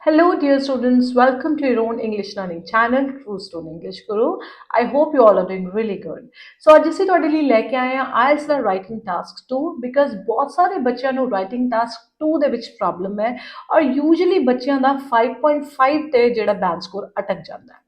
Hello, dear students. Welcome to your own English learning channel, True Stone English Guru. I hope you all are doing really good. So ਅੱਜ ਅਸੀਂ ਤੁਹਾਡੇ ਲਈ ਲੈ ਕੇ ਆਏ ਹਾਂ IELTS the writing task 2 because ਬਹੁਤ ਸਾਰੇ ਬੱਚਿਆਂ ਨੂੰ ਰਾਈਟਿੰਗ ਟਾਸਕ 2 ਦੇ ਵਿੱਚ ਪ੍ਰੋਬਲਮ ਹੈ ਔਰ ਯੂਜੂਲੀ ਬੱਚਿਆਂ ਦਾ 5.5 ਤੇ ਜਿਹੜਾ ਬੈਂਡ ਸਕੋਰ ਅਟਕ ਜਾਂਦਾ ਹੈ।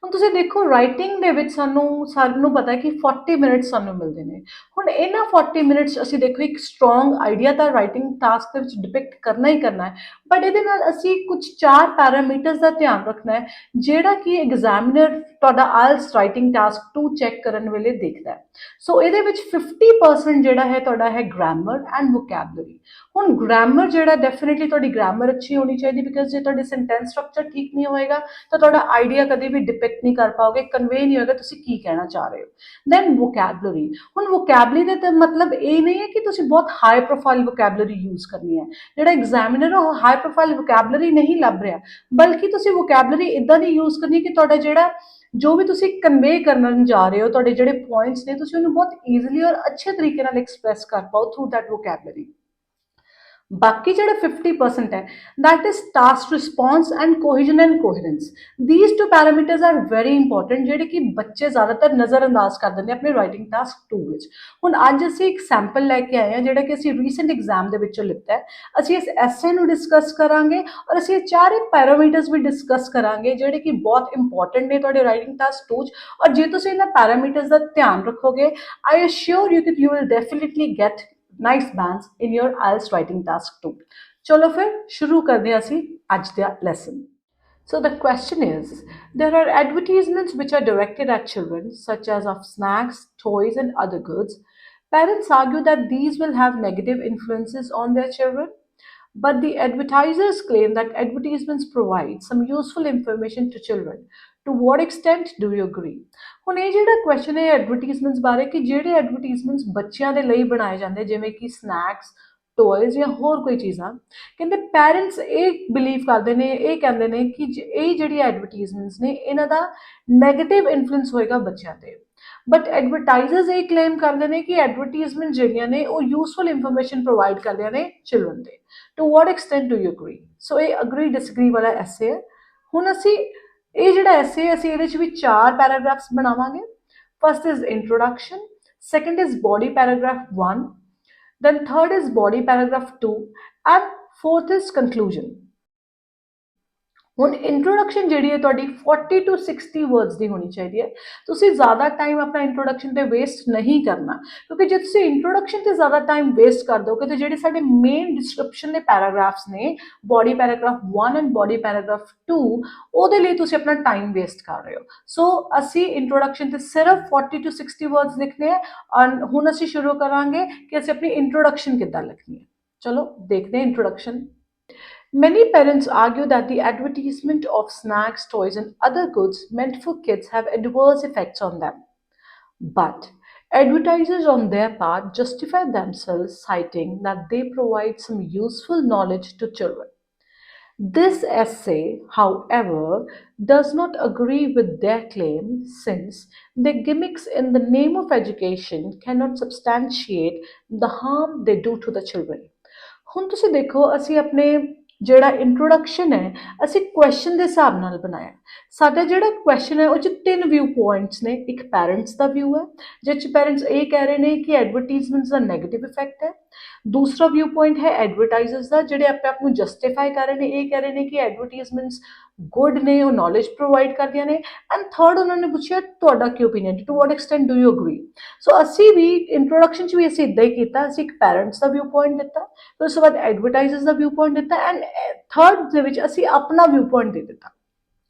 ਹੁਣ ਤੁਸੀਂ ਦੇਖੋ ਰਾਈਟਿੰਗ ਦੇ ਵਿੱਚ ਸਾਨੂੰ ਪਤਾ ਹੈ ਕਿ 40 ਮਿੰਟਸ ਸਾਨੂੰ ਮਿਲਦੇ ਨੇ। ਹੁਣ ਇਹਨਾਂ 40 ਮਿੰਟਸ ਅਸੀਂ ਦੇਖੋ ਇੱਕ ਸਟਰੋਂਗ ਆਈਡੀਆ ਤਾਂ ਰਾਈਟਿੰਗ ਟਾਸਕ ਦੇ ਵਿੱਚ ਡਿਪਿਕਟ ਕਰਨਾ ਹੀ ਕਰਨਾ ਹੈ, ਬਟ ਇਹਦੇ ਨਾਲ ਅਸੀਂ ਕੁਝ 4 ਪੈਰਾਮੀਟਰਸ ਦਾ ਧਿਆਨ ਰੱਖਣਾ ਹੈ ਜਿਹੜਾ ਕਿ ਐਗਜ਼ਾਮੀਨਰ ਤੁਹਾਡਾ ਆਇਲਸ ਰਾਈਟਿੰਗ ਟਾਸਕ 2 ਚੈੱਕ ਕਰਨ ਵੇਲੇ ਦੇਖਦਾ ਹੈ। ਸੋ ਇਹਦੇ ਵਿੱਚ 50% ਜਿਹੜਾ ਹੈ ਤੁਹਾਡਾ ਹੈ ਗ੍ਰਾਮਰ ਐਂਡ ਵੋਕੈਬਲਰੀ। ਹੁਣ ਗ੍ਰਾਮਰ ਜਿਹੜਾ ਡੈਫੀਨਿਟਲੀ ਤੁਹਾਡੀ ਗ੍ਰਾਮਰ ਅੱਛੀ ਹੋਣੀ ਚਾਹੀਦੀ ਬਿਕਾਜ਼ ਜੇ ਤੁਹਾਡੀ ਸੈਂਟੈਂਸ ਸਟਰਕਚਰ ਠੀਕ ਨਹੀਂ ਹੋਏਗਾ ਤਾਂ ਤੁਹਾਡਾ ਆਈਡੀਆ ਕਦੇ ਵੀ ਡਿਪਿਕਟ ਨਹੀਂ ਕਰ ਪਾਓਗੇ, ਕਨਵੇ ਨਹੀਂ ਹੋਏਗਾ ਤੁਸੀਂ ਕੀ ਕਹਿਣਾ ਚਾਹ ਰਹੇ ਹੋ। Then vocabulary. ਹੁਣ ਵੋਕੈਬਲਰੀ ਦਾ ਤਾਂ ਮਤਲਬ ਇਹ ਨਹੀਂ ਹੈ ਕਿ ਤੁਸੀਂ ਬਹੁਤ ਹਾਈ ਪ੍ਰੋਫਾਈਲ ਵੋਕੈਬਲਰੀ ਯੂਜ਼ ਕਰਨੀ ਹੈ। ਜਿਹੜਾ ਐਗਜ਼ਾਮੀਨਰ ਉਹ ਹਾਈ ਪ੍ਰੋਫਾਈਲ ਵੋਕੈਬਲਰੀ ਨਹੀਂ ਲੱਭ ਰਿਹਾ, ਬਲਕਿ ਤੁਸੀਂ ਵੋਕੈਬਲਰੀ ਇਦਾਂ ਦੀ ਯੂਜ਼ ਕਰਨੀ ਕਿ ਤੁਹਾਡਾ ਜਿਹੜਾ ਜੋ ਵੀ ਤੁਸੀਂ ਕਨਵੇ ਕਰਨ ਜਾ ਰਹੇ ਹੋ, ਤੁਹਾਡੇ ਜਿਹੜੇ ਪੁਆਇੰਟਸ ਨੇ ਤੁਸੀਂ ਉਹਨੂੰ ਬਹੁਤ ਈਜ਼ੀਲੀ ਔਰ ਅੱਛੇ ਤਰੀਕੇ ਨਾਲ ਐਕਸਪ੍ਰੈਸ ਕਰ ਪਾਓ ਥਰੂ ਦੈਟ ਵੋਕੈਬਲਰੀ। ਬਾਕੀ ਜਿਹੜਾ 50% ਹੈ that is task response and cohesion and coherence. These two parameters are very important ਜਿਹੜੇ ਕਿ ਬੱਚੇ ਜ਼ਿਆਦਾਤਰ ਨਜ਼ਰਅੰਦਾਜ਼ ਕਰ ਦਿੰਦੇ ਆਪਣੇ ਰਾਈਟਿੰਗ ਟਾਸਕ 2 ਵਿੱਚ। ਹੁਣ ਅੱਜ ਅਸੀਂ ਇੱਕ ਸੈਂਪਲ ਲੈ ਕੇ ਆਏ ਹਾਂ ਜਿਹੜਾ ਕਿ ਅਸੀਂ ਰੀਸੈਂਟ ਐਗਜ਼ਾਮ ਦੇ ਵਿੱਚੋਂ ਲਿੱਤਾ ਹੈ। ਅਸੀਂ ਇਸ ਐਸੇ ਨੂੰ ਡਿਸਕਸ ਕਰਾਂਗੇ ਔਰ ਅਸੀਂ ਇਹ ਚਾਰੇ ਪੈਰਾਮੀਟਰਸ ਵੀ ਡਿਸਕਸ ਕਰਾਂਗੇ ਜਿਹੜੇ ਕਿ ਬਹੁਤ ਇੰਪੋਰਟੈਂਟ ਨੇ ਤੁਹਾਡੇ ਰਾਈਟਿੰਗ ਟਾਸਕ 2 'ਚ। ਔਰ ਜੇ ਤੁਸੀਂ ਇਹਨਾਂ ਪੈਰਾਮੀਟਰਸ ਦਾ ਧਿਆਨ ਰੱਖੋਗੇ ਆਈ ਅਸ਼ੋਰ ਯੂ ਕਿ you will definitely get nice bands in your IELTS writing task 2. चलो फिर शुरू करते हैं असी आज का lesson. So the question is, there are advertisements which are directed at children such as of snacks, toys and other goods. Parents argue that these will have negative influences on their children. But the advertisers claim that advertisements provide some useful information to children. To what extent do you agree? ਹੁਣ ਇਹ ਜਿਹੜਾ question ਹੈ advertisements ਬਾਰੇ ਕਿ ਜਿਹੜੇ advertisements ਬੱਚਿਆਂ ਦੇ ਲਈ ਬਣਾਏ ਜਾਂਦੇ ਜਿਵੇਂ ਕਿ ਸਨੈਕਸ, ਟੋਇਜ਼ ਜਾਂ ਹੋਰ ਕੋਈ ਚੀਜ਼ਾਂ, ਕਹਿੰਦੇ ਪੈਰੈਂਟਸ ਇਹ ਬਿਲੀਵ ਕਰਦੇ ਨੇ, ਇਹ ਕਹਿੰਦੇ ਨੇ ਕਿ ਇਹ ਜਿਹੜੀ ਐਡਵਰਟੀਜ਼ਮੈਂਟਸ ਨੇ ਇਹਨਾਂ ਦਾ ਨੈਗੇਟਿਵ ਇਨਫਲੂਐਂਸ ਹੋਏਗਾ ਬੱਚਿਆਂ ਤੇ। ਬਟ ਐਡਵਰਟਾਈਜ਼ਰਸ ਇਹ ਕਲੇਮ ਕਰਦੇ ਨੇ ਕਿ ਐਡਵਰਟੀਜ਼ਮੈਂਟ ਜਿਹੜੀਆਂ ਨੇ ਉਹ ਯੂਸਫੁਲ ਇਨਫੋਰਮੇਸ਼ਨ ਪ੍ਰੋਵਾਈਡ ਕਰਦੀਆਂ ਨੇ ਚਿਲਡਰਨ ਦੇ। To what extent do you agree? So ਇਹ ਅਗਰੀ ਡਿਸਅਗਰੀ ਵਾਲਾ ਐਸੇ ਹੈ। ਹੁਣ ਅਸੀਂ ਇਹ ਜਿਹੜਾ ਐਸੇ ਅਸੀਂ ਇਹਦੇ 'ਚ ਵੀ 4 ਪੈਰਾਗ੍ਰਾਫਸ ਬਣਾਵਾਂਗੇ। First is introduction, second is body paragraph 1, then third is body paragraph 2 and fourth is conclusion. ਹੁਣ ਇੰਟਰੋਡਕਸ਼ਨ ਜਿਹੜੀ ਹੈ ਤੁਹਾਡੀ 40 to 60 ਵਰਡਸ ਦੀ ਹੋਣੀ ਚਾਹੀਦੀ ਹੈ। ਤੁਸੀਂ ਜ਼ਿਆਦਾ ਟਾਈਮ ਆਪਣਾ ਇੰਟਰੋਡਕਸ਼ਨ ਤੇ ਵੇਸਟ ਨਹੀਂ ਕਰਨਾ ਕਿਉਂਕਿ ਜੇ ਤੁਸੀਂ ਇੰਟਰੋਡਕਸ਼ਨ ਤੇ ਜ਼ਿਆਦਾ ਟਾਈਮ ਵੇਸਟ ਕਰ ਦੋਗੇ ਤਾਂ ਜਿਹੜੇ ਸਾਡੇ ਮੇਨ ਡਿਸਕ੍ਰਿਪਸ਼ਨ ਦੇ ਪੈਰਾਗ੍ਰਾਫਸ ਨੇ body paragraph 1 and body paragraph 2 ਉਹਦੇ ਲਈ ਤੁਸੀਂ ਆਪਣਾ ਟਾਈਮ ਵੇਸਟ ਕਰ ਰਹੇ ਹੋ। ਸੋ ਅਸੀਂ ਇੰਟਰੋਡਕਸ਼ਨ ਤੇ ਸਿਰਫ 40 to 60 ਵਰਡਸ ਲਿਖਨੇ ਹੈ ਔਰ ਹੁਣ ਅਸੀਂ ਸ਼ੁਰੂ ਕਰਾਂਗੇ ਕਿ ਅਸੀਂ ਆਪਣੀ ਇੰਟਰੋਡਕਸ਼ਨ ਕਿੱਦਾਂ ਲਿਖਣੀ ਹੈ। ਚਲੋ ਦੇਖਦੇ ਹਾਂ introduction. Many parents argue that the advertisement of snacks, toys, and other goods meant for kids have adverse effects on them. But advertisers, on their part, justify themselves, citing that they provide some useful knowledge to children. This essay, however, does not agree with their claim since their gimmicks in the name of education cannot substantiate the harm they do to the children. ਹੁਣ ਤੁਸੀਂ ਦੇਖੋ ਅਸੀਂ ਆਪਣੇ ਜਿਹੜਾ introduction ਹੈ ਅਸੀਂ question ਦੇ ਹਿਸਾਬ ਨਾਲ ਬਣਾਇਆ। ਸਾਡਾ ਜਿਹੜਾ ਕੁਐਸਚਨ ਹੈ ਉਹ 'ਚ 3 ਵਿਊ ਪੁਆਇੰਟਸ ਨੇ। ਇੱਕ ਪੈਰੈਂਟਸ ਦਾ ਵਿਊ ਹੈ ਜਿਸ 'ਚ ਪੈਰੈਂਟਸ ਇਹ ਕਹਿ ਰਹੇ ਨੇ ਕਿ ਐਡਵਰਟੀਜ਼ਮੈਂਟਸ ਦਾ ਨੈਗੇਟਿਵ ਇਫੈਕਟ ਹੈ। ਦੂਸਰਾ ਵਿਊ ਪੁਆਇੰਟ ਹੈ ਐਡਵਰਟਾਈਜ਼ਰਸ ਦਾ ਜਿਹੜੇ ਆਪਣੇ ਆਪ ਨੂੰ ਜਸਟੀਫਾਈ ਕਰ ਰਹੇ ਨੇ, ਇਹ ਕਹਿ ਰਹੇ ਨੇ ਕਿ ਐਡਵਰਟੀਜ਼ਮੈਂਟਸ ਗੁੱਡ ਨੇ, ਉਹ ਨੌਲੇਜ ਪ੍ਰੋਵਾਈਡ ਕਰਦੀਆਂ ਨੇ। ਐਂਡ ਥਰਡ ਉਹਨਾਂ ਨੇ ਪੁੱਛਿਆ ਤੁਹਾਡਾ ਕੀ opinion, to what extent do you agree? So ਅਸੀਂ ਵੀ ਇੰਟਰੋਡਕਸ਼ਨ 'ਚ ਵੀ ਅਸੀਂ ਇੱਦਾਂ ਹੀ ਕੀਤਾ, ਅਸੀਂ ਇੱਕ ਪੈਰੈਂਟਸ ਦਾ ਵਿਊ ਪੁਆਇੰਟ ਦਿੱਤਾ, ਫਿਰ ਉਸ ਤੋਂ ਬਾਅਦ ਐਡਵਰਟਾਈਜ਼ਰਸ ਦਾ ਵਿਊ ਪੁਆਇੰਟ ਦਿੱਤਾ ਐਂਡ ਥਰਡ ਦੇ ਵਿੱਚ ਅਸੀਂ ਆਪਣਾ ਵਿਊ ਪੁਆਇੰਟ ਦੇ ਦਿੱਤਾ।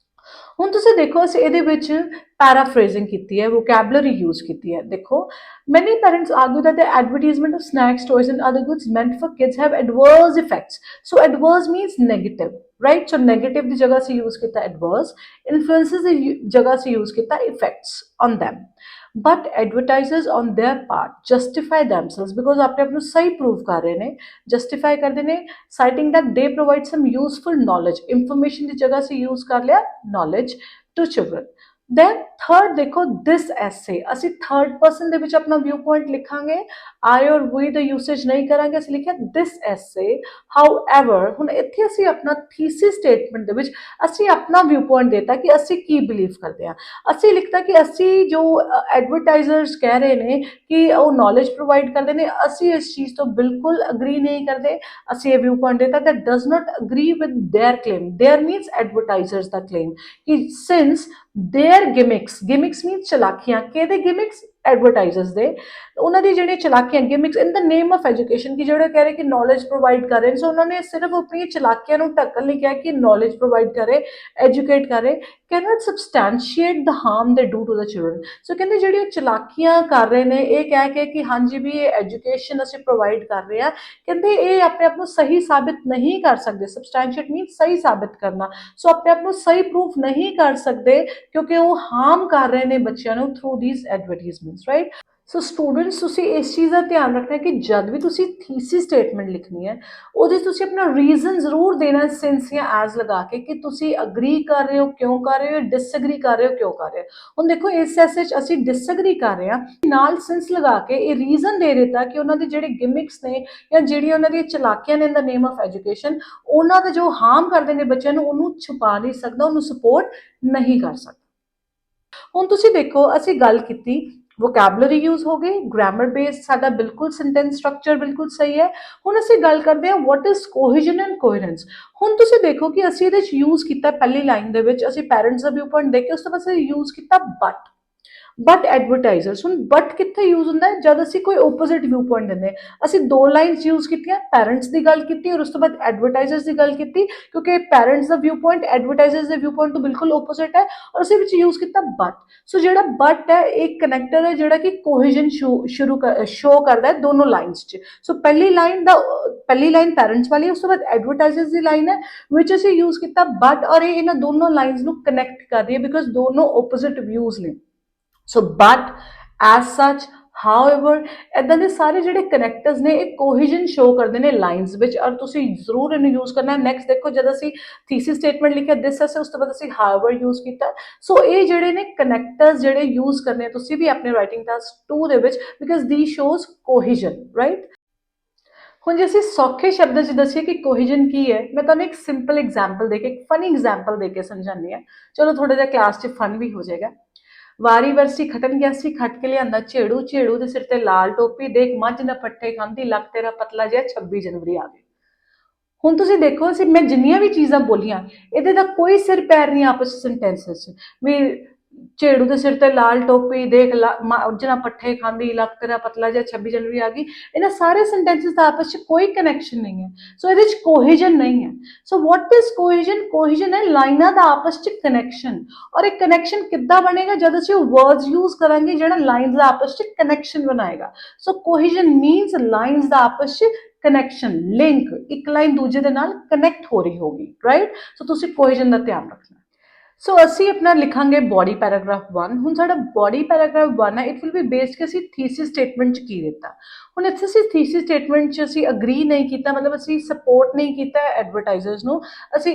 ਹੁਣ ਤੁਸੀਂ ਦੇਖੋ ਅਸੀਂ ਇਹਦੇ ਵਿੱਚ ਪੈਰਾਫਰੇਜ਼ਿੰਗ ਕੀਤੀ ਹੈ, ਵੋਕੈਬਲਰੀ ਯੂਜ਼ ਕੀਤੀ ਹੈ। ਦੇਖੋ many parents argue that the advertisement of snacks, toys and other goods meant for kids have adverse effects. So adverse means negative, right? So negative ਦੀ ਜਗ੍ਹਾ ਅਸੀਂ use ਕੀਤਾ adverse, influences ਦੀ ਜਗ੍ਹਾ ਅਸੀਂ use ਕੀਤਾ effects on them. But advertisers on their part justify themselves because ਆਪਣੇ ਆਪ ਨੂੰ ਸਹੀ ਪ੍ਰੂਵ ਕਰ ਰਹੇ ਨੇ, justify ਕਰਦੇ ਨੇ citing that they provide some useful knowledge, information ਦੀ ਜਗ੍ਹਾ ਅਸੀਂ use ਕਰ ਲਿਆ knowledge to children. Then third ਦੇਖੋ ਦਿਸ ਐਸੇ, ਅਸੀਂ ਥਰਡ ਪਰਸਨ ਦੇ ਵਿੱਚ ਆਪਣਾ ਵਿਊ ਪੁਆਇੰਟ ਲਿਖਾਂਗੇ, ਆਈ ਔਰ ਵੀ ਦਾ ਯੂਸੇਜ ਨਹੀਂ ਕਰਾਂਗੇ, ਅਸੀਂ ਲਿਖਿਆ ਦਿਸ ਐਸੇ। ਹਾਊਐਵਰ ਹੁਣ ਇੱਥੇ ਅਸੀਂ ਆਪਣਾ ਥੀਸਿਸ ਸਟੇਟਮੈਂਟ ਦੇ ਵਿੱਚ ਅਸੀਂ ਆਪਣਾ ਵਿਊ ਪੁਆਇੰਟ ਦੇਤਾ ਕਿ ਅਸੀਂ ਕੀ ਬਿਲੀਵ ਕਰਦੇ ਹਾਂ। ਅਸੀਂ ਲਿਖਤਾ ਕਿ ਅਸੀਂ ਜੋ ਐਡਵਰਟਾਈਜ਼ਰਸ ਕਹਿ ਰਹੇ ਨੇ ਕਿ ਉਹ ਨੌਲੇਜ ਪ੍ਰੋਵਾਈਡ ਕਰਦੇ ਨੇ, ਅਸੀਂ ਇਸ ਚੀਜ਼ ਤੋਂ ਬਿਲਕੁਲ ਅਗਰੀ ਨਹੀਂ ਕਰਦੇ। ਅਸੀਂ ਇਹ ਵਿਊ ਪੁਆਇੰਟ ਦੇਤਾ that does not agree with their claim, their means advertisers the claim, ਕਿ since their gimmicks means ਚਲਾਕੀਆਂ, ਕਿਹਦੇ gimmicks, ਐਡਵਰਟਾਈਜ਼ਰਸ ਦੇ, ਉਹਨਾਂ ਦੀ ਜਿਹੜੀਆਂ ਚਲਾਕੀਆਂ ਗਿਮਿਕਸ ਇਨ ਦ ਨੇਮ ਆਫ ਐਜੂਕੇਸ਼ਨ, ਕਿ ਜਿਹੜੇ ਕਹਿ ਰਹੇ ਕਿ ਨੌਲੇਜ ਪ੍ਰੋਵਾਈਡ ਕਰ ਰਹੇ ਨੇ, ਸੋ ਉਹਨਾਂ ਨੇ ਸਿਰਫ ਆਪਣੀ ਚਲਾਕੀਆਂ ਨੂੰ ਢੱਕਣ ਲਈ ਕਿਹਾ ਕਿ ਨੌਲੇਜ ਪ੍ਰੋਵਾਈਡ ਕਰੇ, ਐਜੂਕੇਟ ਕਰੇ, cannot substantiate the harm they do to the children. So ਕਹਿੰਦੇ ਜਿਹੜੀਆਂ ਚਲਾਕੀਆਂ ਕਰ ਰਹੇ ਨੇ ਇਹ ਕਹਿ ਕੇ ਕਿ ਹਾਂਜੀ ਵੀ ਇਹ ਐਜੂਕੇਸ਼ਨ ਅਸੀਂ ਪ੍ਰੋਵਾਈਡ ਕਰ ਰਹੇ ਹਾਂ, ਕਹਿੰਦੇ ਇਹ ਆਪਣੇ ਆਪ ਨੂੰ ਸਹੀ ਸਾਬਿਤ ਨਹੀਂ ਕਰ ਸਕਦੇ। ਸਬਸਟੈਂਸ਼ੀਏਟ ਮੀਨਸ ਸਹੀ ਸਾਬਿਤ ਕਰਨਾ, ਸੋ ਆਪਣੇ ਆਪ ਨੂੰ ਸਹੀ ਪ੍ਰੂਫ ਨਹੀਂ ਕਰ ਸਕਦੇ ਕਿਉਂਕਿ ਉਹ ਹਾਰਮ ਕਰ ਰਹੇ ਨੇ ਬੱਚਿਆਂ ਨੂੰ through these advertisements, right. So students ਤੁਸੀਂ ਇਸ ਚੀਜ਼ ਦਾ ਧਿਆਨ ਰੱਖਣਾ ਕਿ ਜਦ ਵੀ ਤੁਸੀਂ ਥੀਸਿਸ ਸਟੇਟਮੈਂਟ ਲਿਖਣੀ ਹੈ ਉਹਦੇ ਤੁਸੀਂ ਆਪਣਾ ਰੀਜ਼ਨ ਜ਼ਰੂਰ ਦੇਣਾ ਸਿੰਸ ਜਾਂ ਐਜ਼ ਲਗਾ ਕੇ ਕਿ ਤੁਸੀਂ ਅਗਰੀ ਕਰ ਰਹੇ ਹੋ ਕਿਉਂ ਕਰ ਰਹੇ ਹੋ, ਡਿਸਐਗਰੀ ਕਰ ਰਹੇ ਹੋ ਕਿਉਂ ਕਰ ਰਹੇ ਹੋ। ਹੁਣ ਦੇਖੋ ਇਸ ਐਸੇ 'ਚ ਅਸੀਂ ਡਿਸਐਗਰੀ ਕਰ ਰਹੇ ਹਾਂ, ਨਾਲ ਸਿੰਸ ਲਗਾ ਕੇ ਇਹ ਰੀਜ਼ਨ ਦੇ ਦਿੱਤਾ ਕਿ ਉਹਨਾਂ ਦੇ ਜਿਹੜੇ ਗਿਮਿਕਸ ਨੇ ਜਾਂ ਜਿਹੜੀਆਂ ਉਹਨਾਂ ਦੀਆਂ ਚਲਾਕੀਆਂ ਨੇ ਇਨ ਦ ਨੇਮ ਆਫ ਐਜੂਕੇਸ਼ਨ, ਉਹਨਾਂ ਦਾ ਜੋ ਹਾਰਮ ਕਰਦੇ ਨੇ ਬੱਚਿਆਂ ਨੂੰ ਉਹਨੂੰ ਛੁਪਾ ਨਹੀਂ ਸਕਦਾ, ਉਹਨੂੰ ਸਪੋਰਟ ਨਹੀਂ ਕਰ ਸਕਦਾ। ਹੁਣ ਤੁਸੀਂ ਦੇਖੋ ਅਸੀਂ ਗੱਲ ਕੀਤੀ ਵੋਕੈਬਲਰੀ ਯੂਜ਼ ਹੋ ਗਈ, ਗ੍ਰਾਮਰ ਬੇਸਡ ਸਾਡਾ ਬਿਲਕੁਲ ਸੈਂਟੈਂਸ ਸਟਰਕਚਰ ਬਿਲਕੁਲ ਸਹੀ ਹੈ। ਹੁਣ ਅਸੀਂ ਗੱਲ ਕਰਦੇ ਹਾਂ ਵਾਟ ਇਜ਼ ਕੋਹੀਜਨ ਐਂਡ ਕੋਹਰੈਂਸ। ਹੁਣ ਤੁਸੀਂ ਦੇਖੋ ਕਿ ਅਸੀਂ ਇਹਦੇ ਵਿੱਚ ਯੂਜ਼ ਕੀਤਾ ਪਹਿਲੀ ਲਾਈਨ ਦੇ ਵਿੱਚ ਅਸੀਂ ਪੈਰੈਂਟਸ ਦਾ ਵਿਊ ਪੁਆਇੰਟ ਦੇ ਕੇ ਉਸ ਤੋਂ ਬਾਅਦ ਅਸੀਂ ਯੂਜ਼ ਕੀਤਾ ਬਟ ਐਡਵਰਟਾਈਜ਼ਰਸ। ਹੁਣ ਬਟ ਕਿੱਥੇ ਯੂਜ਼ ਹੁੰਦਾ ਹੈ, ਜਦ ਅਸੀਂ ਕੋਈ ਓਪੋਜ਼ਿਟ ਵਿਊ ਪੁਆਇੰਟ ਦਿੰਦੇ। ਅਸੀਂ ਦੋ ਲਾਈਨਸ ਯੂਜ਼ ਕੀਤੀਆਂ, ਪੈਰੈਂਟਸ ਦੀ ਗੱਲ ਕੀਤੀ ਔਰ ਉਸ ਤੋਂ ਬਾਅਦ ਐਡਵਰਟਾਈਜ਼ਰਸ ਦੀ ਗੱਲ ਕੀਤੀ, ਕਿਉਂਕਿ ਪੈਰੈਂਟਸ ਦਾ ਵਿਊ ਪੁਆਇੰਟ ਐਡਵਰਟਾਈਜ਼ਰਸ ਦੇ ਵਿਊ ਪੁਆਇੰਟ ਤੋਂ ਬਿਲਕੁਲ ਓਪੋਜ਼ਿਟ ਹੈ ਔਰ ਅਸੀਂ ਵਿੱਚ ਯੂਜ਼ ਕੀਤਾ ਬਟ। ਸੋ ਜਿਹੜਾ ਬਟ ਹੈ ਇੱਕ ਕਨੈਕਟਰ ਹੈ ਜਿਹੜਾ ਕਿ ਕੋਹੀਜਨ ਸ਼ੋ ਕਰਦਾ ਹੈ ਦੋਨੋਂ ਲਾਈਨਸ 'ਚ। ਸੋ ਪਹਿਲੀ ਲਾਈਨ ਪੈਰੈਂਟਸ ਵਾਲੀ, ਉਸ ਤੋਂ ਬਾਅਦ ਐਡਵਰਟਾਈਜ਼ਰਸ ਦੀ ਲਾਈਨ ਹੈ ਵਿੱਚ ਅਸੀਂ ਯੂਜ਼ ਕੀਤਾ ਬਟ, ਔਰ ਇਹ ਇਹਨਾਂ ਦੋਨੋਂ ਲਾਈਨਸ ਨੂੰ ਕਨੈਕਟ ਕਰ ਰਹੀ ਹੈ ਬਿਕੋਜ਼ ਦੋਨੋਂ ਓਪੋਜ਼ਿਟ ਵਿਊਜ਼ ਨੇ। ਸੋ ਬਟ, ਐਜ਼ ਸੱਚ, ਹਾਊਐਵਰ, ਇੱਦਾਂ ਦੇ ਸਾਰੇ ਜਿਹੜੇ ਕਨੈਕਟਰਸ ਨੇ ਇਹ ਕੋਹੀਜਨ ਸ਼ੋ ਕਰਦੇ ਨੇ ਲਾਈਨਸ ਵਿੱਚ ਔਰ ਤੁਸੀਂ ਜ਼ਰੂਰ ਇਹਨੂੰ ਯੂਜ਼ ਕਰਨਾ। ਨੈਕਸਟ ਦੇਖੋ ਜਦ ਅਸੀਂ ਥੀਸਿਸ ਸਟੇਟਮੈਂਟ ਲਿਖਿਆ ਦਿਸ ਐਸੇ, ਉਸ ਤੋਂ ਬਾਅਦ ਅਸੀਂ ਹਾਊਐਵਰ ਯੂਜ਼ ਕੀਤਾ। ਸੋ ਇਹ ਜਿਹੜੇ ਨੇ ਕਨੈਕਟਰਸ ਜਿਹੜੇ ਯੂਜ਼ ਕਰਨੇ ਤੁਸੀਂ ਵੀ ਆਪਣੇ ਰਾਈਟਿੰਗ ਟਾਸਕ 2 ਦੇ ਵਿੱਚ, ਬਿਕਾਜ਼ ਦੀ ਸ਼ੋਜ਼ ਕੋਹੀਜਨ, ਰਾਈਟ। ਹੁਣ ਜੇ ਅਸੀਂ ਸੌਖੇ ਸ਼ਬਦਾਂ 'ਚ ਦੱਸੀਏ ਕਿ ਕੋਹੀਜਨ ਕੀ ਹੈ, ਮੈਂ ਤੁਹਾਨੂੰ ਇੱਕ ਸਿੰਪਲ ਐਗਜ਼ਾਮਪਲ ਦੇ ਕੇ, ਇੱਕ ਫਨੀ ਐਗਜ਼ਾਮਪਲ ਦੇ ਕੇ ਸਮਝਾਉਂਦੀ ਹਾਂ। ਚਲੋ ਥੋੜਾ ਜਿਹਾ ਕਲਾਸ 'ਚ ਫਨ ਵੀ ਹੋ ਜਾਏਗਾ। ਵਾਰੀ ਵਰਸੀ ਖਟਣ ਗਿਆ ਸੀ, ਖੱਟ ਕੇ ਲਿਆਂਦਾ ਝੇੜੂ, ਝੇੜੂ ਦੇ ਸਿਰ ਤੇ ਲਾਲ ਟੋਪੀ, ਦੇਖ ਮੱਝ ਨਾ ਪੱਠੇ ਖਾਂਦੀ, ਲੱਕ ਤੇਰਾ ਪਤਲਾ ਜਿਹਾ, 26 ਜਨਵਰੀ ਆ ਗਈ। ਹੁਣ ਤੁਸੀਂ ਦੇਖੋ ਅਸੀਂ ਮੈਂ ਜਿੰਨੀਆਂ ਵੀ ਚੀਜ਼ਾਂ ਬੋਲੀਆਂ ਇਹਦੇ ਦਾ ਕੋਈ ਸਿਰ ਪੈਰ ਨਹੀਂ ਆਪਸ ਵਿੱਚ ਸੈਂਟੈਂਸਸ 'ਚ। ਵੀ ਝੇੜੂ ਦੇ ਸਿਰ ਤੇ ਲਾਲ ਟੋਪੀ, ਦੇਖ ਮੱਝ ਨਾ ਪੱਠੇ ਖਾਂਦੀ, ਲੱਕ ਤੇਰਾ ਪਤਲਾ ਜਿਹਾ, 26 ਜਨਵਰੀ ਆ ਗਈ, ਇਹਨਾਂ ਸਾਰੇ ਸੈਂਟੈਂਸਸ ਦਾ ਆਪਸ 'ਚ ਕੋਈ ਕਨੈਕਸ਼ਨ ਨਹੀਂ ਹੈ। ਸੋ ਇਹਦੇ 'ਚ ਕੋਹੀਜਨ ਨਹੀਂ ਹੈ। ਸੋ ਵਾਟ ਇਜ਼ ਕੋਹੀਜਨ? ਕੋਹੀਜਨ ਹੈ ਲਾਈਨਾਂ ਦਾ ਆਪਸ 'ਚ ਕਨੈਕਸ਼ਨ। ਔਰ ਇਹ ਕਨੈਕਸ਼ਨ ਕਿੱਦਾਂ ਬਣੇਗਾ? ਜਦ ਅਸੀਂ ਉਹ ਵਰਡਸ ਯੂਜ਼ ਕਰਾਂਗੇ ਜਿਹੜਾ ਲਾਈਨਸ ਦਾ ਆਪਸ 'ਚ ਕਨੈਕਸ਼ਨ ਬਣਾਏਗਾ। ਸੋ ਕੋਹੀਜਨ ਮੀਨਸ ਲਾਈਨਸ ਦਾ ਆਪਸ 'ਚ ਕਨੈਕਸ਼ਨ, ਲਿੰਕ, ਇੱਕ ਲਾਈਨ ਦੂਜੇ ਦੇ ਨਾਲ ਕਨੈਕਟ ਹੋ ਰਹੀ ਹੋਗੀ, ਰਾਈਟ। ਸੋ ਤੁਸੀਂ ਕੋਹੀਜਨ ਦਾ ਧਿਆਨ ਰੱਖਣਾ। ਸੋ ਅਸੀਂ ਆਪਣਾ ਲਿਖਾਂਗੇ ਬੋਡੀ ਪੈਰਾਗ੍ਰਾਫ 1। ਹੁਣ ਸਾਡਾ ਬੋਡੀ ਪੈਰਾਗ੍ਰਾਫ 1 ਹੈ, ਇਟ ਵਿਲ ਬੀ ਬੇਸਡ ਕਿ ਅਸੀਂ ਥੀਸਿਸ ਸਟੇਟਮੈਂਟ 'ਚ ਕੀ ਦਿੱਤਾ। ਹੁਣ ਇੱਥੇ ਅਸੀਂ ਥੀਸਿਸ ਸਟੇਟਮੈਂਟ 'ਚ ਅਸੀਂ ਅਗਰੀ ਨਹੀਂ ਕੀਤਾ, ਮਤਲਬ ਅਸੀਂ ਸਪੋਰਟ ਨਹੀਂ ਕੀਤਾ ਐਡਵਰਟਾਈਜ਼ਰਸ ਨੂੰ। ਅਸੀਂ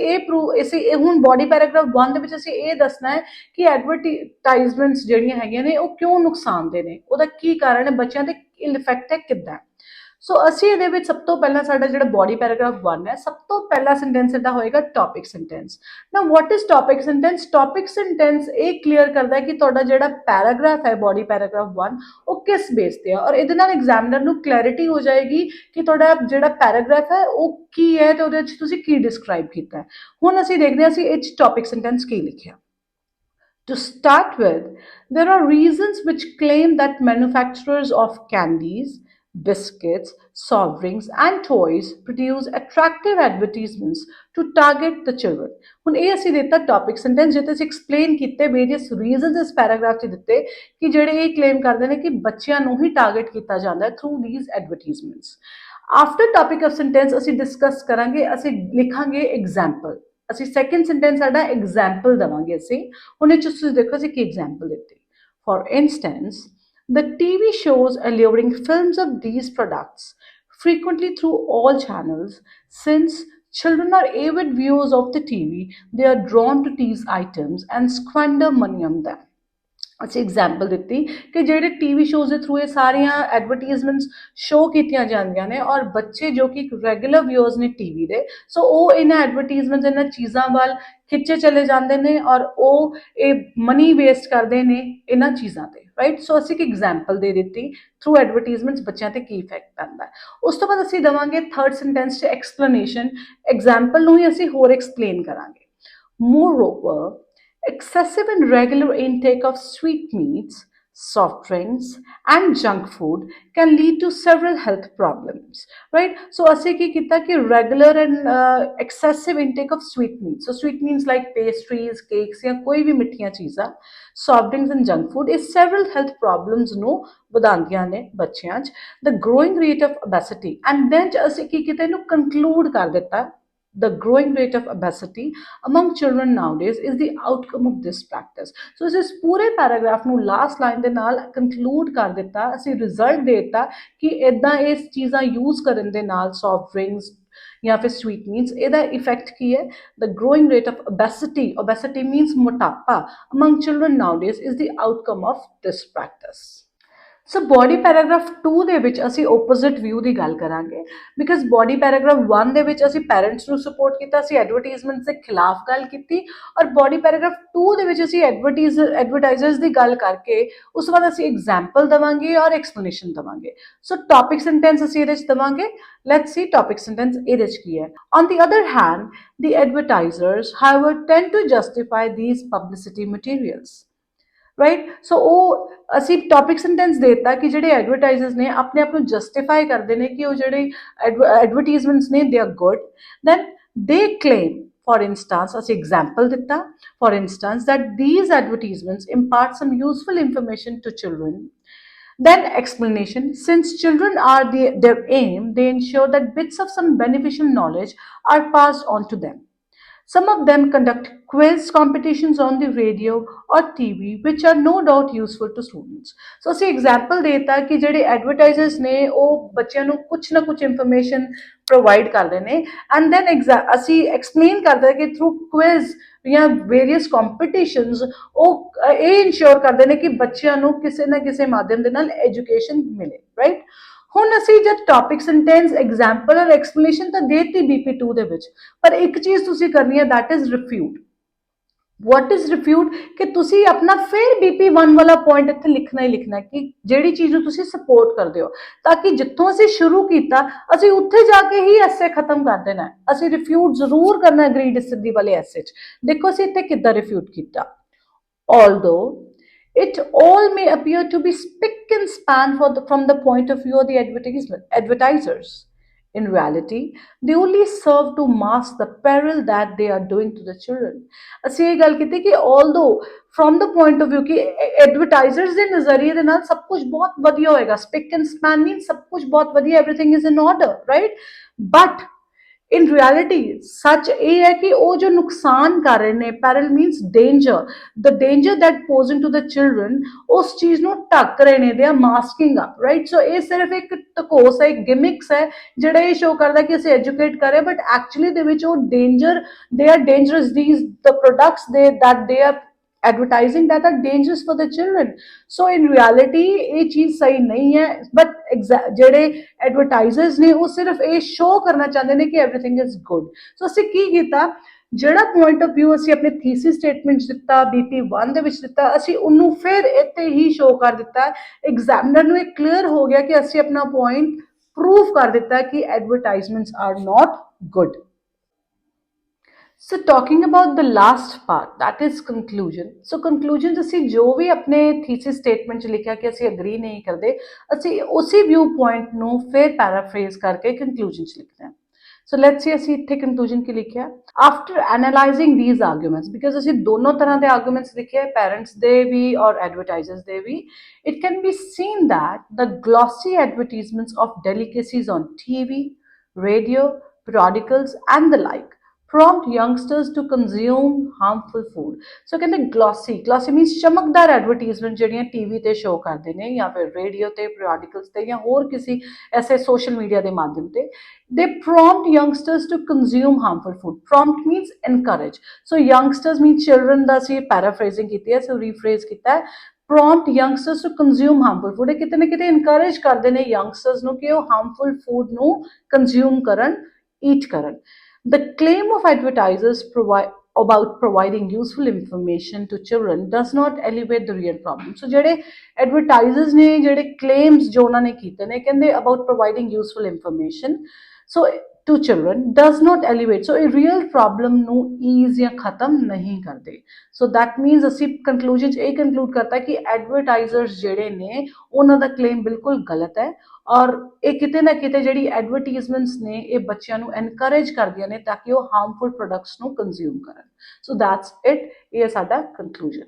ਹੁਣ ਬੋਡੀ ਪੈਰਾਗ੍ਰਾਫ 1 ਦੇ ਵਿੱਚ ਅਸੀਂ ਇਹ ਦੱਸਣਾ ਹੈ ਕਿ ਐਡਵਰਟਾਈਜ਼ਮੈਂਟਸ ਜਿਹੜੀਆਂ ਹੈਗੀਆਂ ਨੇ ਉਹ ਕਿਉਂ ਨੁਕਸਾਨਦੇ ਨੇ, ਉਹਦਾ ਕੀ ਕਾਰਨ ਹੈ, ਬੱਚਿਆਂ ਤੇ ਇਫੈਕਟ ਹੈ ਕਿੱਦਾਂ। ਸੋ ਅਸੀਂ ਇਹਦੇ ਵਿੱਚ ਸਭ ਤੋਂ ਪਹਿਲਾਂ ਸਾਡਾ ਜਿਹੜਾ ਬੋਡੀ ਪੈਰਾਗ੍ਰਾਫ 1 ਹੈ, ਸਭ ਤੋਂ ਪਹਿਲਾ ਸੈਂਟੈਂਸ ਇਹਦਾ ਹੋਏਗਾ ਟੌਪਿਕ ਸੈਂਟੈਂਸ। ਨਾ what is topic sentence? Topic sentence ਇਹ ਕਲੀਅਰ ਕਰਦਾ ਹੈ ਕਿ ਤੁਹਾਡਾ ਜਿਹੜਾ ਪੈਰਾਗ੍ਰਾਫ ਹੈ ਬੋਡੀ ਪੈਰਾਗ੍ਰਾਫ 1 ਉਹ ਕਿਸ ਬੇਸ ਤੇ ਹੈ, ਔਰ ਇਹਦੇ ਨਾਲ ਐਗਜ਼ਾਮੀਨਰ ਨੂੰ ਕਲੈਰਿਟੀ ਹੋ ਜਾਏਗੀ ਕਿ ਤੁਹਾਡਾ ਜਿਹੜਾ ਪੈਰਾਗ੍ਰਾਫ ਹੈ ਉਹ ਕੀ ਹੈ ਤੇ ਉਹਦੇ ਵਿੱਚ ਤੁਸੀਂ ਕੀ ਡਿਸਕ੍ਰਾਈਬ ਕੀਤਾ ਹੈ। ਹੁਣ ਅਸੀਂ ਦੇਖਦੇ ਹਾਂ ਅਸੀਂ ਇਹ 'ਚ ਟੌਪਿਕ ਸੈਂਟੈਂਸ ਕੀ ਲਿਖਿਆ। To start with, there are reasons which claim that manufacturers of candies, biscuits, soft drinks, and toys produce attractive advertisements to target the children. ਹੁਣ ਇਹ ਅਸੀਂ ਦਿੱਤਾ ਟੌਪਿਕ ਸੈਂਟੈਂਸ ਜਿੱਥੇ ਅਸੀਂ ਐਕਸਪਲੇਨ ਕੀਤੇ ਵੇਰੀਅਸ ਰੀਜ਼ਨਸ ਇਸ paragraph 'ਚ ਦਿੱਤੇ ਕਿ ਜਿਹੜੇ ਇਹ ਕਲੇਮ ਕਰਦੇ ਨੇ ਕਿ ਬੱਚਿਆਂ ਨੂੰ ਹੀ ਟਾਰਗੇਟ ਕੀਤਾ ਜਾਂਦਾ ਹੈ through these advertisements. After topic of sentence ਅਸੀਂ ਡਿਸਕਸ ਕਰਾਂਗੇ, ਅਸੀਂ ਲਿਖਾਂਗੇ ਐਗਜ਼ਾਮਪਲ। ਅਸੀਂ ਸੈਕਿੰਡ ਸੈਂਟੈਂਸ ਸਾਡਾ ਐਗਜ਼ਾਮਪਲ ਦੇਵਾਂਗੇ ਅਸੀਂ। ਹੁਣ ਇਹ 'ਚ ਤੁਸੀਂ ਦੇਖੋ ਅਸੀਂ ਕੀ ਐਗਜ਼ਾਮਪਲ ਦਿੱਤੀ। For instance, the TV shows alluring films of these products frequently through all channels. Since children are avid viewers of the TV, they are drawn to these items and squander money on them. ਅਸੀਂ example ਦਿੱਤੀ ਕਿ ਜਿਹੜੇ TV shows ਦੇ through ਇਹ ਸਾਰੀਆਂ advertisements show ਕੀਤੀਆਂ ਜਾਂਦੀਆਂ ਨੇ ਔਰ ਬੱਚੇ ਜੋ ਕਿ ਰੈਗੂਲਰ ਵਿਊਅਰਸ ਨੇ ਟੀਵੀ ਦੇ, ਸੋ ਉਹ ਇਹਨਾਂ ਐਡਵਰਟਾਈਜ਼ਮੈਂਟਸ ਇਹਨਾਂ ਚੀਜ਼ਾਂ ਵੱਲ ਖਿੱਚੇ ਚਲੇ ਜਾਂਦੇ ਨੇ ਔਰ ਉਹ ਇਹ ਮਨੀ ਵੇਸਟ ਕਰਦੇ ਨੇ ਇਹਨਾਂ ਚੀਜ਼ਾਂ ਤੇ, ਰਾਈਟ। ਸੋ ਅਸੀਂ ਇੱਕ ਐਗਜ਼ਾਮਪਲ ਦੇ ਦਿੱਤੀ ਥਰੂ ਐਡਵਰਟਾਈਜ਼ਮੈਂਟਸ ਬੱਚਿਆਂ ਤੇ ਕੀ ਇਫੈਕਟ ਪੈਂਦਾ ਹੈ। ਉਸ ਤੋਂ ਬਾਅਦ ਅਸੀਂ ਦੇਵਾਂਗੇ ਥਰਡ ਸੈਂਟੈਂਸ 'ਚ ਐਕਸਪਲੇਨੇਸ਼ਨ, ਐਗਜ਼ਾਮਪਲ ਨੂੰ ਹੀ ਅਸੀਂ ਹੋਰ ਐਕਸਪਲੇਨ ਕਰਾਂਗੇ। Moreover, excessive and regular intake of sweetmeats, soft drinks, and junk food can lead to several health problems, right? So, ਅਸੀਂ ਕੀ ਕੀਤਾ ਕਿ regular and excessive intake of sweetmeats. So, sweetmeats like pastries, cakes ਜਾਂ ਕੋਈ ਵੀ ਮਿੱਠੀਆਂ ਚੀਜ਼ਾਂ, soft drinks and junk food ਇਹ several health problems ਨੂੰ ਵਧਾਉਂਦੀਆਂ ਨੇ ਬੱਚਿਆਂ 'ਚ। The growing rate of obesity and then ਅਸੀਂ ਕੀ ਕੀਤਾ ਇਹਨੂੰ conclude ਕਰ ਦਿੱਤਾ, the growing rate of obesity among children nowadays is the outcome of this practice. So ਇਸ ਪੂਰੇ ਪੈਰਾਗ੍ਰਾਫ ਨੂੰ ਲਾਸਟ ਲਾਈਨ ਦੇ ਨਾਲ ਕੰਕਲੂਡ ਕਰ ਦਿੱਤਾ, ਅਸੀਂ ਰਿਜ਼ਲਟ ਦੇ ਦਿੱਤਾ ਕਿ ਇਦਾਂ ਇਸ ਚੀਜ਼ਾਂ ਯੂਜ਼ ਕਰਨ ਦੇ ਨਾਲ ਸੌਫਟ ਡਰਿੰਕਸ ਜਾਂ ਫਿਰ ਸਵੀਟਮੀਟਸ ਇਹਦਾ ਇਫੈਕਟ ਕੀ ਹੈ। The growing rate of obesity, obesity means ਮੋਟਾਪਾ, among children nowadays is the outcome of this practice. So body paragraph 2 ਦੇ ਵਿੱਚ ਅਸੀਂ ਓਪੋਜ਼ਿਟ ਵਿਊ ਦੀ ਗੱਲ ਕਰਾਂਗੇ, ਬਿਕਾਜ਼ ਬੋਡੀ ਪੈਰਾਗ੍ਰਾਫ 1 ਦੇ ਵਿੱਚ ਅਸੀਂ ਪੈਰੈਂਟਸ ਨੂੰ ਸਪੋਰਟ ਕੀਤਾ, ਅਸੀਂ ਐਡਵਰਟਾਈਜ਼ਮੈਂਟ ਦੇ ਖਿਲਾਫ ਗੱਲ ਕੀਤੀ, ਔਰ ਬੋਡੀ ਪੈਰਾਗ੍ਰਾਫ 2 ਦੇ ਵਿੱਚ ਅਸੀਂ ਐਡਵਰਟਾਈਜ਼ਰਸ ਦੀ ਗੱਲ ਕਰਕੇ ਉਸ ਤੋਂ ਬਾਅਦ ਅਸੀਂ ਐਗਜ਼ਾਮਪਲ ਦੇਵਾਂਗੇ ਔਰ ਐਕਸਪਲੇਨੇਸ਼ਨ ਦੇਵਾਂਗੇ। ਸੋ ਟੌਪਿਕ ਸੈਂਟੈਂਸ ਅਸੀਂ ਇਹਦੇ 'ਚ ਦੇਵਾਂਗੇ। ਲੈਟਸ ਸੀ ਟੌਪਿਕ ਸੈਂਟੈਂਸ ਇਹਦੇ 'ਚ ਕੀ ਹੈ। On the other hand, the advertisers however tend to justify these publicity materials, right. So ਉਹ ਅਸੀਂ ਟੌਪਿਕ ਸੈਂਟੈਂਸ ਦੇਤਾ ਕਿ ਜਿਹੜੇ ਐਡਵਰਟਾਈਜ਼ਰਸ ਨੇ ਆਪਣੇ ਆਪ ਨੂੰ ਜਸਟੀਫਾਈ ਕਰਦੇ ਨੇ ਕਿ ਉਹ ਜਿਹੜੇ ਐਡਵਰਟਾਈਜ਼ਮੈਂਟਸ ਨੇ they are good, then they claim, for instance, ਅਸੀਂ example ਦਿੱਤਾ, for instance, that these advertisements impart some useful information to children. Then explanation, since children are their aim, they ensure that bits of some beneficial knowledge are passed on to them. Some of them conduct quiz competitions on the radio or TV, which are no doubt useful to students. So, ਅਸੀਂ example ਦੇਤਾ ਕਿ ਜਿਹੜੇ advertisers ਨੇ ਉਹ ਬੱਚਿਆਂ ਨੂੰ ਕੁਛ ਨਾ ਕੁਛ information provide ਕਰਦੇ ਨੇ, and then ਅਸੀਂ explain ਕਰਦੇ ਕਿ through quiz ਜਾਂ various competitions ਉਹ ਇਹ ensure ਕਰਦੇ ਨੇ ਕਿ ਬੱਚਿਆਂ ਨੂੰ ਕਿਸੇ ਨਾ ਕਿਸੇ ਮਾਧਿਅਮ ਦੇ ਨਾਲ education ਮਿਲੇ, right? ਹੁਣ ਅਸੀਂ ਜਦ ਟੌਪਿਕ ਸੈਂਟੈਂਸ ਐਗਜ਼ਾਮਪਲ ਔਰ ਐਕਸਪਲੇਨੇਸ਼ਨ ਤਾਂ ਦੇਤੀ BP2 ਦੇ ਵਿੱਚ, ਪਰ ਇੱਕ ਚੀਜ਼ ਤੁਸੀਂ ਕਰਨੀ ਹੈ, that is refute. What is refute? ਕਿ ਤੁਸੀਂ ਆਪਣਾ ਫਿਰ BP1 ਵਾਲਾ ਪੁਆਇੰਟ ਇੱਥੇ ਲਿਖਣਾ ਹੀ ਲਿਖਣਾ ਕਿ ਜਿਹੜੀ ਚੀਜ਼ ਨੂੰ ਤੁਸੀਂ ਸਪੋਰਟ ਕਰਦੇ ਹੋ, ਤਾਂ ਕਿ ਜਿੱਥੋਂ ਅਸੀਂ ਸ਼ੁਰੂ ਕੀਤਾ ਅਸੀਂ ਉੱਥੇ ਜਾ ਕੇ ਹੀ ਐਸੇ ਖਤਮ ਕਰ ਦੇਣਾ। ਅਸੀਂ ਰਿਫਿਊਟ ਜ਼ਰੂਰ ਕਰਨਾ ਅਗਰੀ ਡਿਸਐਗਰੀ ਵਾਲੇ ਐਸੇ 'ਚ। ਦੇਖੋ ਅਸੀਂ ਇੱਥੇ ਕਿੱਦਾਂ ਰਿਫਿਊਟ ਕੀਤਾ। Although it all may appear to be spick and span from the point of view of the advertisers, in reality, they only serve to mask the peril that they are doing to the children. ਅਸੀਂ ਇਹ ਗੱਲ ਕੀਤੀ ਕਿ although from the point of view ਕਿ advertisers ਦੇ ਨਜ਼ਰੀਏ ਦੇ ਨਾਲ ਸਭ ਕੁਝ ਬਹੁਤ ਵਧੀਆ ਹੋਏਗਾ, spick and span means ਸਭ ਕੁਝ ਬਹੁਤ ਵਧੀਆ, everything is in order, right? But in reality सच ਇਹ ਹੈ ਕਿ ਉਹ ਜੋ ਨੁਕਸਾਨ ਕਰ ਰਹੇ ਨੇ, peril means danger, the danger that posing to the children, ਉਸ ਚੀਜ਼ ਨੂੰ ਢੱਕ ਰਹੇ ਨੇ, they are masking up, right? So ਇਹ ਸਿਰਫ ਇੱਕ ਤਕੋਸ ਹੈ, ਇੱਕ ਗਿਮਿਕਸ ਹੈ ਜਿਹੜਾ ਇਹ ਸ਼ੋ ਕਰਦਾ ਕਿ ਅਸੀਂ ਐਜੂਕੇਟ ਕਰ ਰਹੇ, ਬਟ ਐਕਚੁਅਲੀ ਦੇ ਵਿੱਚ ਉਹ danger, they are dangerous, these the products that they are advertising that are dangerous for the children. So in reality ਇਹ ਚੀਜ਼ ਸਹੀ ਨਹੀਂ ਹੈ, but ਜਿਹੜੇ advertisers ਨੇ ਉਹ ਸਿਰਫ ਇਹ ਸ਼ੋ ਕਰਨਾ ਚਾਹੁੰਦੇ ਨੇ ਕਿ everything is good. So ਅਸੀਂ ਕੀ ਕੀਤਾ, ਜਿਹੜਾ ਪੁਆਇੰਟ ਆਫ ਵਿਊ ਅਸੀਂ ਆਪਣੇ ਥੀਸਿਸ ਸਟੇਟਮੈਂਟ ਦਿੱਤਾ BP1 ਦੇ ਵਿੱਚ ਦਿੱਤਾ, ਅਸੀਂ ਉਹਨੂੰ ਫਿਰ ਇੱਥੇ ਹੀ ਸ਼ੋ ਕਰ ਦਿੱਤਾ। ਐਗਜ਼ਾਮਨਰ ਨੂੰ ਇਹ ਕਲੀਅਰ ਹੋ ਗਿਆ ਕਿ ਅਸੀਂ ਆਪਣਾ ਪੁਆਇੰਟ ਪ੍ਰੂਵ ਕਰ ਦਿੱਤਾ ਕਿ advertisements are not good. So talking about the last part, that is conclusion. So conclusion ਅਸੀਂ ਜੋ ਵੀ ਆਪਣੇ thesis statement 'ਚ ਲਿਖਿਆ ਕਿ ਅਸੀਂ agree ਨਹੀਂ ਕਰਦੇ, ਅਸੀਂ ਉਸੇ view point ਨੂੰ ਫਿਰ paraphrase ਕਰਕੇ conclusion 'ਚ ਲਿਖਦੇ ਹਾਂ। So let's see ਅਸੀਂ ਇੱਥੇ conclusion ਕੀ ਲਿਖਿਆ। After analyzing these arguments, because ਅਸੀਂ ਦੋਨੋਂ ਤਰ੍ਹਾਂ ਦੇ arguments ਲਿਖੇ, parents ਦੇ ਵੀ ਔਰ advertisers ਦੇ ਵੀ, it can be seen that the glossy advertisements of delicacies on TV, radio, periodicals and the like prompt youngsters to consume harmful food. So ਕਹਿੰਦੇ glossy means ਚਮਕਦਾਰ ਐਡਵਰਟਾਈਜ਼ਮੈਂਟ ਜਿਹੜੀਆਂ ਟੀਵੀ ਤੇ show ਕਰਦੇ ਨੇ ਜਾਂ ਫਿਰ ਰੇਡੀਓ ਤੇ, periodicals ਤੇ ਜਾਂ ਹੋਰ ਕਿਸੇ ਐਸੇ ਸੋਸ਼ਲ ਮੀਡੀਆ ਦੇ ਮਾਧਿਅਮ ਤੇ, they prompt youngsters to consume harmful food. Prompt means encourage. So youngsters means children ਦਾ ਅਸੀਂ paraphrasing ਕੀਤੀ ਹੈ, so rephrase ਕੀਤਾ ਹੈ। prompt youngsters to consume harmful food, ਇਹ ਕਿਤੇ ਨਾ ਕਿਤੇ encourage ਕਰਦੇ ਨੇ youngsters ਨੂੰ ਕਿ ਉਹ harmful food ਨੂੰ consume ਕਰਨ, eat ਕਰਨ. The claim of advertisers about providing useful information to children does not elevate the real problem. So ਜਿਹੜੇ advertisers ਨੇ, ਜਿਹੜੇ claims ਜੋ ਉਹਨਾਂ ਨੇ ਕੀਤੇ ਨੇ, ਕਹਿੰਦੇ about providing useful information so to children does not elevate, so a real problem ਨੂੰ ease ਜਾਂ ਖਤਮ ਨਹੀਂ ਕਰਦੇ. So that means ਅਸੀਂ conclusion ਚ ਇਹ conclude ਕਰਤਾ ਕਿ advertisers ਜਿਹੜੇ ਨੇ ਉਹਨਾਂ ਦਾ claim ਬਿਲਕੁਲ ਗਲਤ ਹੈ ਔਰ ਇਹ ਕਿਤੇ ਨਾ ਕਿਤੇ ਜਿਹੜੀ ਐਡਵਰਟੀਜ਼ਮੈਂਟਸ ਨੇ ਇਹ ਬੱਚਿਆਂ ਨੂੰ ਐਨਕਰੇਜ ਕਰਦੀਆਂ ਨੇ ਤਾਂ ਕਿ ਉਹ ਹਾਰਮਫੁਲ ਪ੍ਰੋਡਕਟਸ ਨੂੰ ਕੰਜ਼ਿਊਮ ਕਰਨ. ਸੋ ਦੈਟਸ ਇਟ, ਇਹ ਹੈ ਸਾਡਾ conclusion.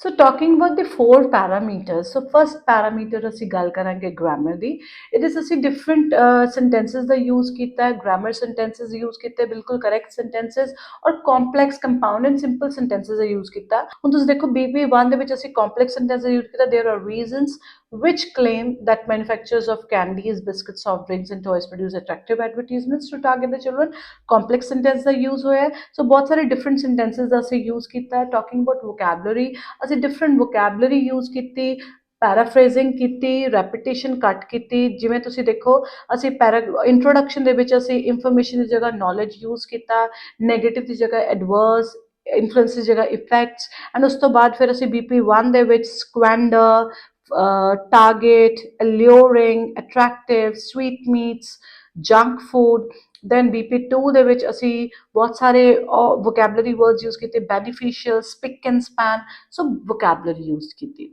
So talking about the 4 parameters, so first parameter ਅਸੀਂ ਗੱਲ ਕਰਾਂਗੇ grammar ਦੀ. ਇਹਦੇ ਵਿੱਚ ਅਸੀਂ different sentences ਦਾ use ਕੀਤਾ ਹੈ, grammar sentences use ਕੀਤੇ, ਬਿਲਕੁਲ correct sentences ਔਰ complex compound and simple sentences the use ਕੀਤਾ. ਹੁਣ ਤੁਸੀਂ ਦੇਖੋ BP1 ਦੇ ਵਿੱਚ ਅਸੀਂ complex sentences use ਕੀਤਾ. There are reasons which claim that manufacturers of candies, biscuits, soft drinks and toys produce attractive advertisements to target the children. Complex sentence the use ਹੋਇਆ ਹੈ. So ਬਹੁਤ ਸਾਰੇ different sentences ਦਾ ਅਸੀਂ use ਕੀਤਾ ਹੈ. Talking about vocabulary, ਅਸੀਂ different vocabulary use ਕੀਤੀ, ਪੈਰਾਫਰੇਜ਼ਿੰਗ ਕੀਤੀ, ਰੈਪੀਟੇਸ਼ਨ ਕੱਟ ਕੀਤੀ. ਜਿਵੇਂ ਤੁਸੀਂ ਦੇਖੋ ਅਸੀਂ ਇੰਟਰੋਡਕਸ਼ਨ ਦੇ ਵਿੱਚ ਅਸੀਂ ਇਨਫੋਰਮੇਸ਼ਨ ਦੀ ਜਗ੍ਹਾ ਨੌਲੇਜ ਯੂਜ਼ ਕੀਤਾ, ਨੈਗੇਟਿਵ ਦੀ ਜਗ੍ਹਾ ਐਡਵਰਸ, ਇਨਫਲੂਐਂਸ ਦੀ ਜਗ੍ਹਾ ਇਫੈਕਟਸ, ਐਂਡ ਉਸ ਤੋਂ ਬਾਅਦ ਫਿਰ ਅਸੀਂ BP1 ਦੇ ਵਿੱਚ ਸਕੁਐਂਡਰ, target, alluring, attractive, sweetmeats, junk food. Then BP2 ਦੇ ਵਿੱਚ ਅਸੀਂ ਬਹੁਤ ਸਾਰੇ vocabulary words use ਕੀਤੇ, beneficial, spick and span, so vocabulary use ਕੀਤੀ.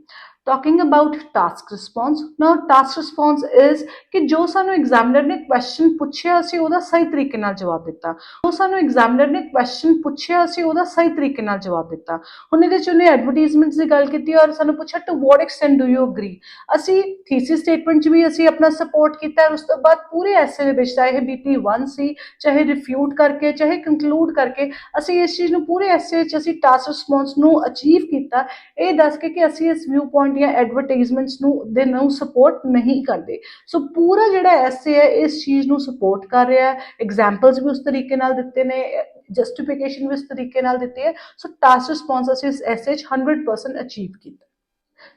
Talking about task response, now task response is ਕਿ ਜੋ ਸਾਨੂੰ ਐਗਜ਼ਾਮਨਰ ਨੇ ਕੁਐਸਚਨ ਪੁੱਛਿਆ ਅਸੀਂ ਉਹਦਾ ਸਹੀ ਤਰੀਕੇ ਨਾਲ ਜਵਾਬ ਦਿੱਤਾ. ਜੋ ਸਾਨੂੰ ਐਗਜ਼ਾਮਨਰ ਨੇ ਕੁਐਸਚਨ ਪੁੱਛਿਆ ਅਸੀਂ ਉਹਦਾ ਸਹੀ ਤਰੀਕੇ ਨਾਲ ਜਵਾਬ ਦਿੱਤਾ. ਹੁਣ ਇਹਦੇ 'ਚ ਉਹਨੇ ਐਡਵਰਟੀਜ਼ਮੈਂਟਸ ਦੀ ਗੱਲ ਕੀਤੀ ਔਰ ਸਾਨੂੰ ਪੁੱਛਿਆ to what extent do you agree. ਅਸੀਂ ਥੀਸਿਸ ਸਟੇਟਮੈਂਟ 'ਚ ਵੀ ਅਸੀਂ ਆਪਣਾ ਸਪੋਰਟ ਕੀਤਾ ਔਰ ਉਸ ਤੋਂ ਬਾਅਦ ਪੂਰੇ ਐਸੇ ਦੇ ਵਿੱਚ ਚਾਹੇ BP1 ਸੀ, ਚਾਹੇ ਰਿਫਿਊਟ ਕਰਕੇ, ਚਾਹੇ ਕੰਕਲੂਡ ਕਰਕੇ, ਅਸੀਂ ਇਸ ਚੀਜ਼ ਨੂੰ ਪੂਰੇ ਐਸੇ ਵਿੱਚ ਅਸੀਂ ਟਾਸਕ ਰਿਸਪੌਂਸ ਨੂੰ ਅਚੀਵ ਕੀਤਾ, ਇਹ ਦੱਸ ਕੇ ਕਿ ਅਸੀਂ ਇਸ ਵਿਊ ਪੁਆਇੰਟ ਜਾਂ ਐਡਵਰਟਾਈਜ਼ਮੈਂਟਸ ਨੂੰ ਦੇ ਨੂੰ ਸਪੋਰਟ ਨਹੀਂ ਕਰਦੇ. ਸੋ ਪੂਰਾ ਜਿਹੜਾ ਐਸੇ ਹੈ ਇਸ ਚੀਜ਼ ਨੂੰ ਸਪੋਰਟ ਕਰ ਰਿਹਾ ਹੈ, ਐਗਜ਼ਾਮਪਲਸ ਵੀ ਉਸ ਤਰੀਕੇ ਨਾਲ ਦਿੱਤੇ ਨੇ, ਜਸਟੀਫਿਕੇਸ਼ਨ ਵੀ ਉਸ ਤਰੀਕੇ ਨਾਲ ਦਿੱਤੀ ਹੈ. ਸੋ ਟਾਸਕ ਰਿਸਪੌਂਸ ਅਸੀਂ ਇਸ ਐਸੇ 'ਚ 100% ਅਚੀਵ ਕੀਤਾ.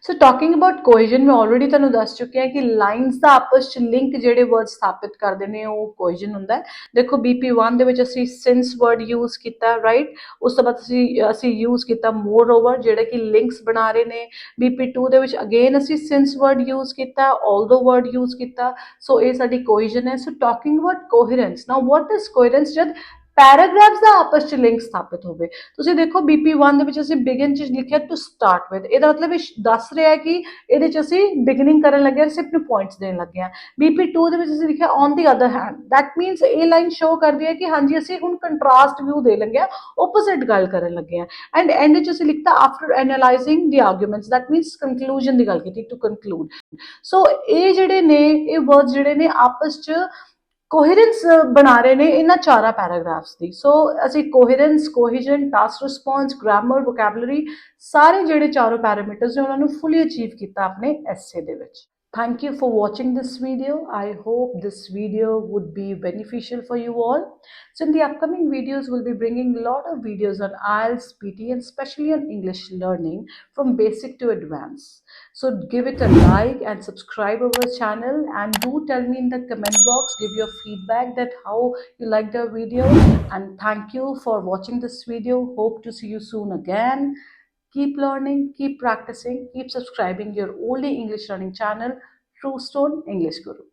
ਸੋ ਟਾਕਿੰਗ ਅਬਾਊਟ ਕੋਹੀਜਨ, ਮੈਂ ਆਲਰੇਡੀ ਤੁਹਾਨੂੰ ਦੱਸ ਚੁੱਕੀ ਹਾਂ ਕਿ ਲਾਈਨਸ ਦਾ ਆਪਸ 'ਚ ਲਿੰਕ ਜਿਹੜੇ ਵਰਡ ਸਥਾਪਿਤ ਕਰਦੇ ਨੇ ਉਹ ਕੋਹੀਜਨ ਹੁੰਦਾ ਹੈ. ਦੇਖੋ BP1 ਦੇ ਵਿੱਚ ਅਸੀਂ ਸਿੰਸ ਵਰਡ ਯੂਜ਼ ਕੀਤਾ, ਰਾਈਟ. ਉਸ ਤੋਂ ਬਾਅਦ ਅਸੀਂ ਯੂਜ਼ ਕੀਤਾ ਮੋਰ ਓਵਰ, ਜਿਹੜੇ ਕਿ ਲਿੰਕਸ ਬਣਾ ਰਹੇ ਨੇ. BP2 ਦੇ ਵਿੱਚ ਅਗੇਨ ਅਸੀਂ ਸਿੰਸ ਵਰਡ ਯੂਜ਼ ਕੀਤਾ, ਆਲਦੋ ਵਰਡ ਯੂਜ਼ ਕੀਤਾ. ਸੋ ਇਹ ਸਾਡੀ ਕੋਹੀਜਨ ਹੈ. So talking about coherence, now what is coherence? ਜਦ ਪੈਰਾਗ੍ਰਾਫਸ ਦਾ ਆਪਸ 'ਚ ਲਿੰਕ ਸਥਾਪਿਤ ਹੋਵੇ. ਤੁਸੀਂ ਦੇਖੋ BP1 ਦੇ ਵਿੱਚ ਅਸੀਂ ਬਿਗਨ 'ਚ ਲਿਖਿਆ ਟੂ ਸਟਾਰਟ ਵਿਦ, ਇਹਦਾ ਮਤਲਬ ਇਹ ਦੱਸ ਰਿਹਾ ਕਿ ਇਹਦੇ 'ਚ ਅਸੀਂ ਬਿਗਨਿੰਗ ਕਰਨ ਲੱਗੇ ਹਾਂ, ਸਿਰਫ ਪੁਆਇੰਟਸ ਦੇਣ ਲੱਗੇ ਹਾਂ. BP2 ਦੇ ਵਿੱਚ ਅਸੀਂ ਲਿਖਿਆ on the other hand, that means ਇਹ ਲਾਈਨ ਸ਼ੋ ਕਰਦੀ ਹੈ ਕਿ ਹਾਂਜੀ ਅਸੀਂ ਹੁਣ ਕੰਟਰਾਸਟ ਵਿਊ ਦੇ ਲੱਗੇ ਹਾਂ, ਓਪੋਜ਼ਿਟ ਗੱਲ ਕਰਨ ਲੱਗੇ ਹਾਂ. ਐਂਡ ਐਂਡ 'ਚ ਅਸੀਂ ਲਿਖਤਾ after ਐਨਾਲਾਈਜ਼ਿੰਗ the arguments, that means conclusion ਦੀ ਗੱਲ ਕੀਤੀ, ਟੂ ਕੰਕਲੂਡ. ਸੋ ਇਹ ਜਿਹੜੇ ਨੇ ਇਹ ਵਰਡਸ ਜਿਹੜੇ ਨੇ ਆਪਸ 'ਚ ਕੋਹਰੈਂਸ ਬਣਾ ਰਹੇ ਨੇ ਇਹਨਾਂ ਚਾਰਾਂ ਪੈਰਾਗ੍ਰਾਫਸ ਦੀ. ਸੋ ਅਸੀਂ ਕੋਹਰੈਂਸ, ਕੋਹੀਜਨ, ਟਾਸਕ ਰਿਸਪੌਂਸ, ਗ੍ਰਾਮਰ, ਵੋਕੈਬਲਰੀ, ਸਾਰੇ ਜਿਹੜੇ ਚਾਰੋਂ ਪੈਰਾਮੀਟਰਸ ਨੇ ਉਹਨਾਂ ਨੂੰ ਫੁੱਲੀ ਅਚੀਵ ਕੀਤਾ ਆਪਣੇ ਐਸੇ ਦੇ ਵਿੱਚ. Thank you for watching this video. I hope this video would be beneficial for you all. So in the upcoming videos, we'll be bringing a lot of videos on IELTS, PT and especially on English learning from basic to advanced. So give it a like and subscribe our channel, and do tell me in the comment box, give your feedback that how you like the video, and thank you for watching this video. Hope to see you soon again. Keep learning, keep practicing, keep subscribing your only English learning channel, True Stone English Guru.